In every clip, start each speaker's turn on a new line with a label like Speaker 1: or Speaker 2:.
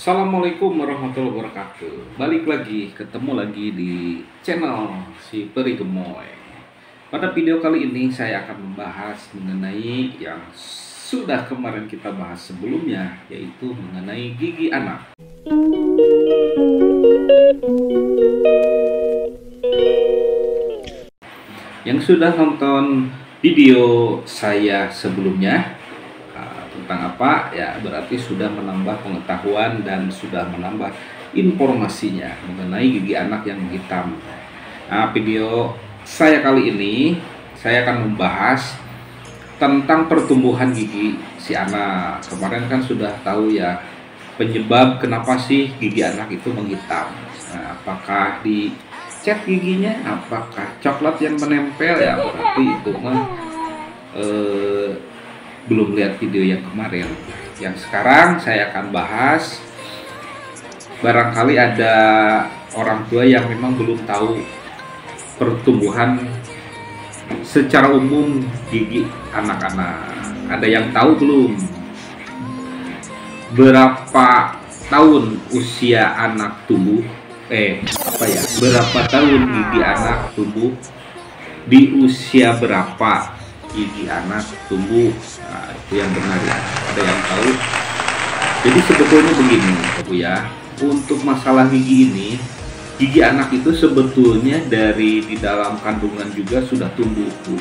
Speaker 1: Assalamualaikum warahmatullahi wabarakatuh. Balik lagi, ketemu lagi di channel si Peri Gemoy. Pada video kali ini saya akan membahas mengenai yang sudah kemarin kita bahas sebelumnya, yaitu mengenai gigi anak. Yang sudah nonton video saya sebelumnya tentang apa ya, berarti sudah menambah pengetahuan dan sudah menambah informasinya mengenai gigi anak yang hitam. Nah, video saya kali ini saya akan membahas tentang pertumbuhan gigi si anak. Kemarin kan sudah tahu ya penyebab kenapa sih gigi anak itu menghitam. Nah, apakah di cat giginya, apakah coklat yang menempel, ya berarti itu mah belum lihat video yang kemarin. Yang sekarang saya akan bahas, barangkali ada orang tua yang memang belum tahu pertumbuhan secara umum gigi anak-anak. Ada yang tahu belum? Berapa tahun usia anak tumbuh? Berapa tahun gigi anak tumbuh? Di usia berapa gigi anak tumbuh? Nah, itu yang benar ya. Ada yang tahu? Jadi sebetulnya begini, Bu ya. Untuk masalah gigi ini, gigi anak itu sebetulnya dari di dalam kandungan juga sudah tumbuh, Bu.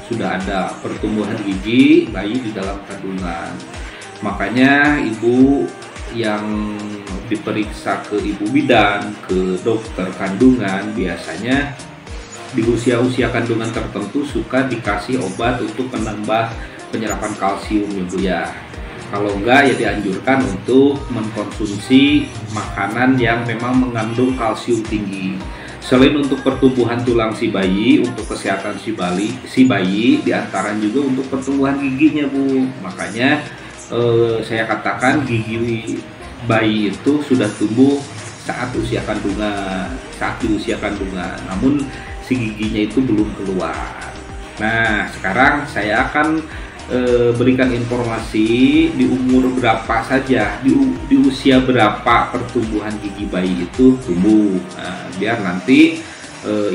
Speaker 1: Sudah ada pertumbuhan gigi bayi di dalam kandungan. Makanya ibu yang diperiksa ke ibu bidan, ke dokter kandungan, biasanya di usia-usia kandungan tertentu suka dikasih obat untuk menambah penyerapan kalsium ya Bu ya. Kalau enggak ya dianjurkan untuk mengkonsumsi makanan yang memang mengandung kalsium tinggi. Selain untuk pertumbuhan tulang si bayi, untuk kesehatan si bayi diantaranya juga untuk pertumbuhan giginya Bu. Makanya saya katakan gigi bayi itu sudah tumbuh saat usia kandungan, di usia kandungan. Namun si giginya itu belum keluar. Nah, sekarang saya akan berikan informasi di umur berapa saja, di usia berapa pertumbuhan gigi bayi itu tumbuh. Nah, biar nanti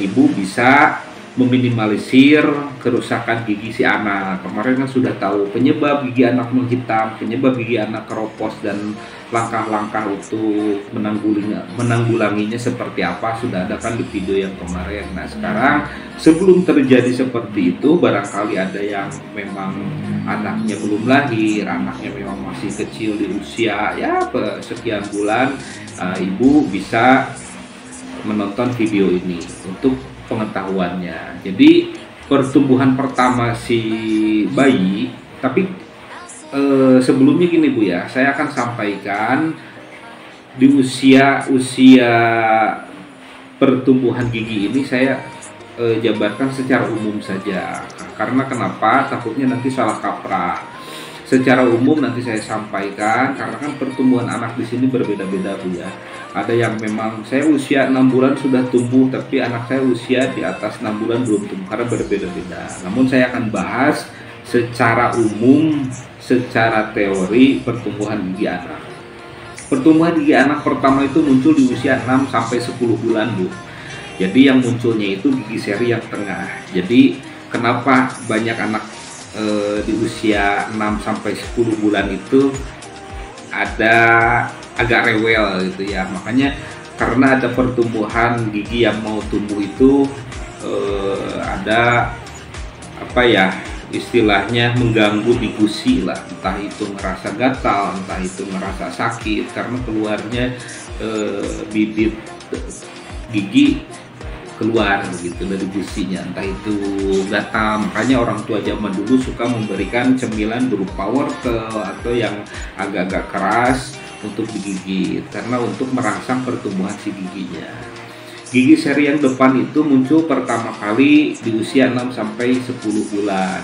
Speaker 1: ibu bisa meminimalisir kerusakan gigi si anak. Kemarin kan sudah tahu penyebab gigi anak menghitam, penyebab gigi anak keropos, dan langkah-langkah untuk menanggulanginya seperti apa sudah ada kan di video yang kemarin. Nah, sekarang sebelum terjadi seperti itu, barangkali ada yang memang anaknya belum lahir, anaknya memang masih kecil di usia ya sekian bulan, ibu bisa menonton video ini untuk pengetahuannya. Jadi pertumbuhan pertama si bayi, tapi sebelumnya gini Bu ya, saya akan sampaikan di usia pertumbuhan gigi ini saya jabarkan secara umum saja. Karena kenapa? Takutnya nanti salah kaprah. Secara umum nanti saya sampaikan, karena kan pertumbuhan anak di sini berbeda-beda Bu ya. Ada yang memang saya usia 6 bulan sudah tumbuh, tapi anak saya usia di atas 6 bulan belum tumbuh, karena berbeda-beda. Namun saya akan bahas secara umum, secara teori pertumbuhan gigi anak. Pertumbuhan gigi anak pertama itu muncul di usia 6 sampai 10 bulan Bu. Jadi yang munculnya itu gigi seri yang tengah. Jadi kenapa banyak anak di usia 6 sampai 10 bulan itu ada agak rewel gitu ya. Makanya karena ada pertumbuhan gigi yang mau tumbuh itu ada apa ya, istilahnya mengganggu di gusi lah, entah itu ngerasa gatal, entah itu ngerasa sakit karena keluarnya bibit gigi keluar gitu dari gusinya, entah itu gatal. Makanya orang tua zaman dulu suka memberikan cemilan berupa wortel atau yang agak-agak keras untuk digigit, karena untuk merangsang pertumbuhan si giginya. Gigi seri yang depan itu muncul pertama kali di usia 6 sampai 10 bulan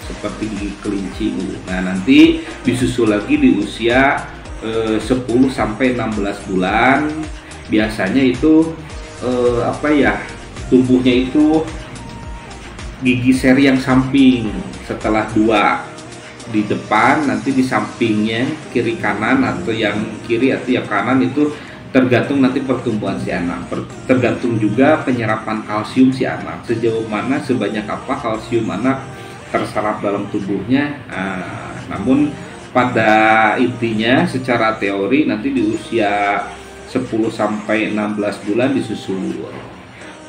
Speaker 1: seperti gigi kelinci. Nah, nanti disusul lagi di usia 10 sampai 16 bulan. Biasanya itu tumbuhnya itu gigi seri yang samping setelah 2 di depan, nanti di sampingnya kiri kanan, atau yang kiri atau yang kanan itu tergantung nanti pertumbuhan si anak, tergantung juga penyerapan kalsium si anak, sejauh mana, sebanyak apa kalsium anak terserap dalam tubuhnya. Namun pada intinya secara teori nanti di usia 10 sampai 16 bulan disusul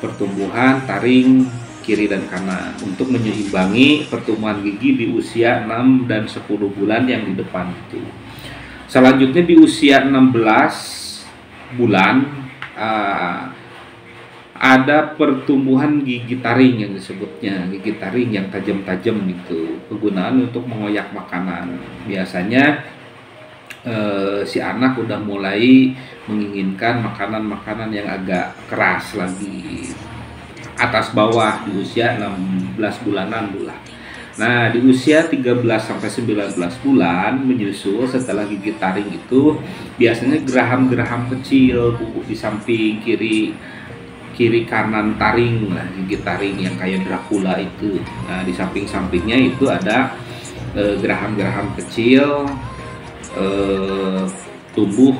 Speaker 1: pertumbuhan taring kiri dan kanan untuk menyeimbangi pertumbuhan gigi di usia 6 dan 10 bulan yang di depan itu. Selanjutnya di usia 16 bulan ada pertumbuhan gigi taring yang disebutnya gigi taring yang tajam-tajam itu, kegunaan untuk mengoyak makanan. Biasanya si anak udah mulai menginginkan makanan-makanan yang agak keras lagi, atas bawah di usia 16 bulanan bulan. Nah, di usia 13 sampai 19 bulan menyusul setelah gigi taring itu biasanya geraham-geraham kecil Bu, di samping kiri kanan taring, nah gigi taring yang kayak Dracula itu. Nah, di samping-sampingnya itu ada geraham-geraham kecil tumbuh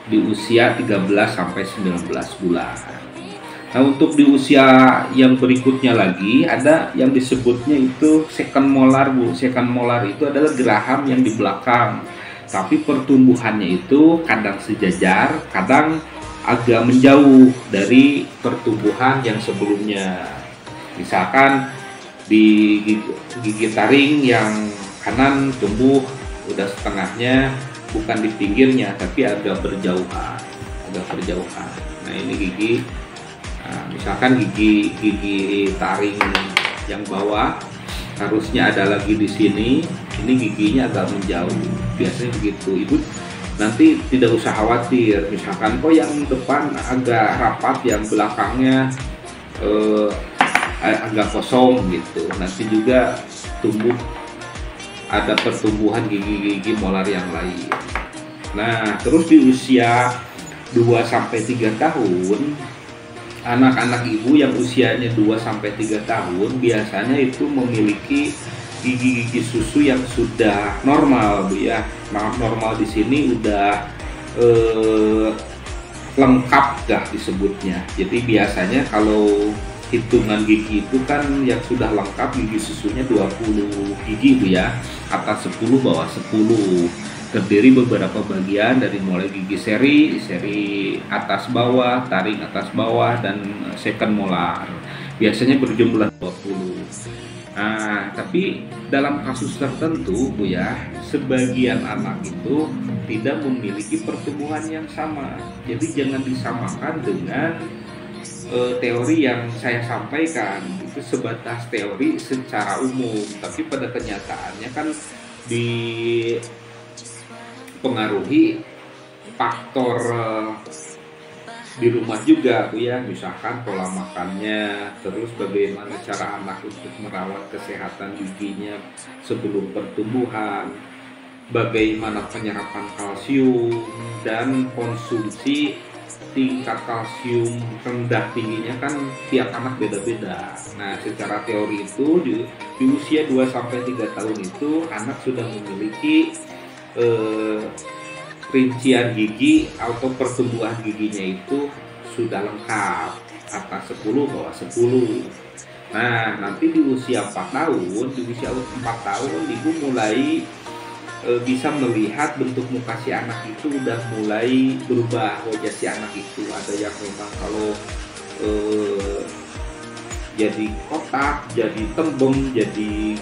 Speaker 1: di usia 13 sampai 19 bulan. Nah, untuk di usia yang berikutnya lagi ada yang disebutnya itu second molar Bu. Second molar itu adalah geraham yang di belakang, tapi pertumbuhannya itu kadang sejajar, kadang agak menjauh dari pertumbuhan yang sebelumnya. Misalkan di gigi taring yang kanan tumbuh udah setengahnya, bukan di pinggirnya tapi agak berjauhan. Nah, ini gigi. Nah, misalkan gigi taring yang bawah harusnya ada lagi di sini, ini giginya agak menjauh. Biasanya begitu. Ibu nanti tidak usah khawatir. Misalkan yang depan agak rapat, yang belakangnya agak kosong gitu. Nanti juga ada pertumbuhan gigi-gigi molar yang lain. Nah, terus di usia 2 sampai 3 tahun anak-anak ibu yang usianya 2 sampai 3 tahun biasanya itu memiliki gigi-gigi susu yang sudah normal Bu ya. Nah, normal di sini udah lengkap dah disebutnya. Jadi biasanya kalau hitungan gigi itu kan yang sudah lengkap gigi susunya 20 gigi Bu ya. Atas 10, bawah 10. Terdiri beberapa bagian dari mulai gigi seri atas bawah, taring atas bawah, dan second molar. Biasanya berjumlah 20. Nah, tapi dalam kasus tertentu Bu ya, sebagian anak itu tidak memiliki pertumbuhan yang sama. Jadi jangan disamakan dengan teori yang saya sampaikan. Itu sebatas teori secara umum, tapi pada kenyataannya kan dipengaruhi faktor di rumah juga Bu ya, misalkan pola makannya, terus bagaimana cara anak untuk merawat kesehatan giginya sebelum pertumbuhan, bagaimana penyerapan kalsium, dan konsumsi tingkat kalsium rendah tingginya kan tiap anak beda-beda. Nah, secara teori itu di usia 2-3 tahun itu anak sudah memiliki rincian gigi atau pertumbuhan giginya itu sudah lengkap, atas 10, bawah 10. Nah, nanti di usia 4 tahun ibu mulai bisa melihat bentuk muka si anak itu udah mulai berubah. Wajah si anak itu ada yang memang kalau jadi kotak, jadi tembem, jadi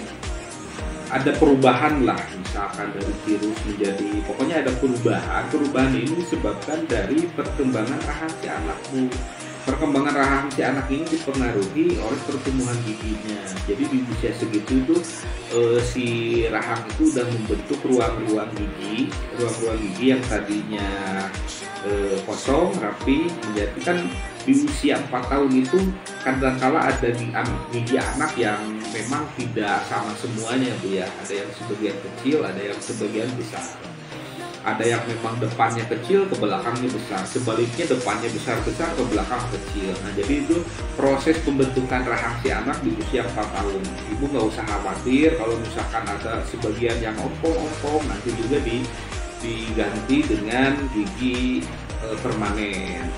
Speaker 1: ada perubahan lah, misalkan dari tirus menjadi, pokoknya ada perubahan ini disebabkan dari perkembangan rahang si anak Bu. Perkembangan rahang si anak ini dipengaruhi oleh pertumbuhan giginya. Jadi di usia segitu itu si rahang itu udah membentuk ruang-ruang gigi yang tadinya kosong rapi, menjadi kan di usia 4 tahun itu kadang-kala ada gigi anak yang memang tidak sama semuanya Bu ya. Ada yang sebagian kecil, ada yang sebagian besar. Ada yang memang depannya kecil, ke belakangnya besar. Sebaliknya depannya besar-besar, ke belakang kecil. Nah, jadi itu proses pembentukan rahang si anak di usia 4 tahun. Ibu nggak usah khawatir kalau misalkan ada sebagian yang ompong-ompong, nanti juga diganti dengan gigi permanen.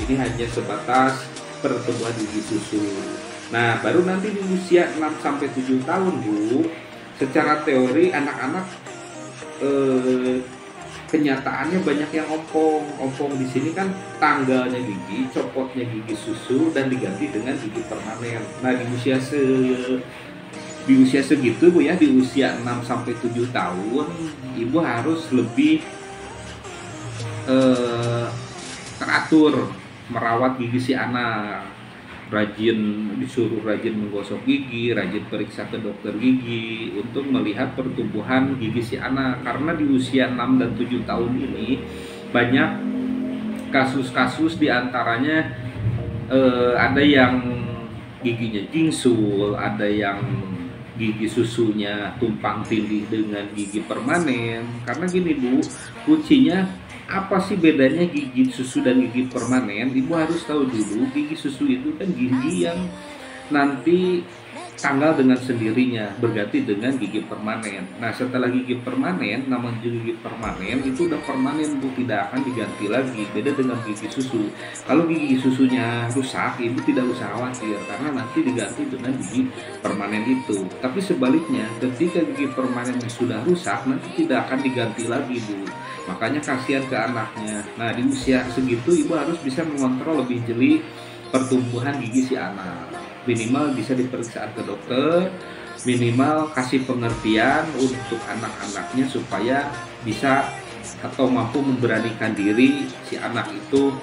Speaker 1: Ini hanya sebatas pertumbuhan gigi susu. Nah, baru nanti di usia 6-7 tahun, Bu, secara teori anak-anak kenyataannya banyak yang ompong di sini kan tanggalnya gigi, copotnya gigi susu dan diganti dengan gigi permanen. Nah, di usia segitu, Bu ya, di usia 6-7 tahun ibu harus lebih teratur merawat gigi si anak. Disuruh rajin menggosok gigi, rajin periksa ke dokter gigi untuk melihat pertumbuhan gigi si anak. Karena di usia 6 dan 7 tahun ini banyak kasus-kasus, diantaranya ada yang giginya jingsul, ada yang gigi susunya tumpang tindih dengan gigi permanen. Karena gini, Bu, kuncinya apa sih bedanya gigi susu dan gigi permanen? Ibu harus tahu dulu, gigi susu itu kan gigi yang nanti tanggal dengan sendirinya berganti dengan gigi permanen. Nah, setelah gigi permanen, namanya gigi permanen itu udah permanen, Bu, tidak akan diganti lagi. Beda dengan gigi susu. Kalau gigi susunya rusak, ibu tidak usah khawatir karena nanti diganti dengan gigi permanen itu. Tapi sebaliknya, ketika gigi permanennya sudah rusak, nanti tidak akan diganti lagi, Bu. Makanya kasihan ke anaknya. Nah, di usia segitu ibu harus bisa mengontrol lebih jeli pertumbuhan gigi si anak. Minimal bisa diperiksaan ke dokter, minimal kasih pengertian untuk anak-anaknya supaya bisa atau mampu memberanikan diri si anak itu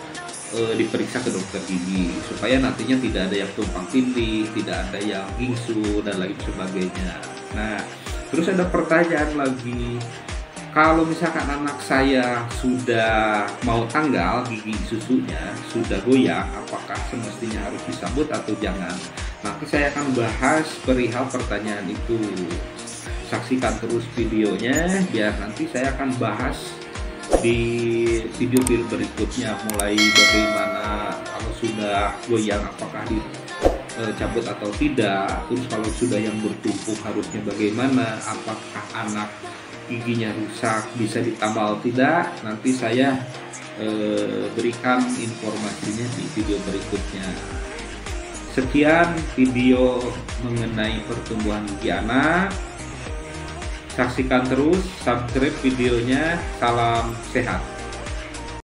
Speaker 1: diperiksa ke dokter gigi supaya nantinya tidak ada yang tumpang tindih, tidak ada yang bingsu dan lain sebagainya. Nah, terus ada pertanyaan lagi. Kalau misalkan anak saya sudah mau tanggal, gigi susunya sudah goyang, apakah semestinya harus disambut atau jangan? Nanti saya akan bahas perihal pertanyaan itu. Saksikan terus videonya, biar nanti saya akan bahas di video berikutnya, mulai bagaimana kalau sudah goyang apakah dicabut atau tidak, terus kalau sudah yang bertumpuk harusnya bagaimana, apakah anak giginya rusak bisa ditambal tidak, nanti saya berikan informasinya di video berikutnya. Sekian video mengenai pertumbuhan gigi anak. Saksikan terus, subscribe videonya. Salam sehat.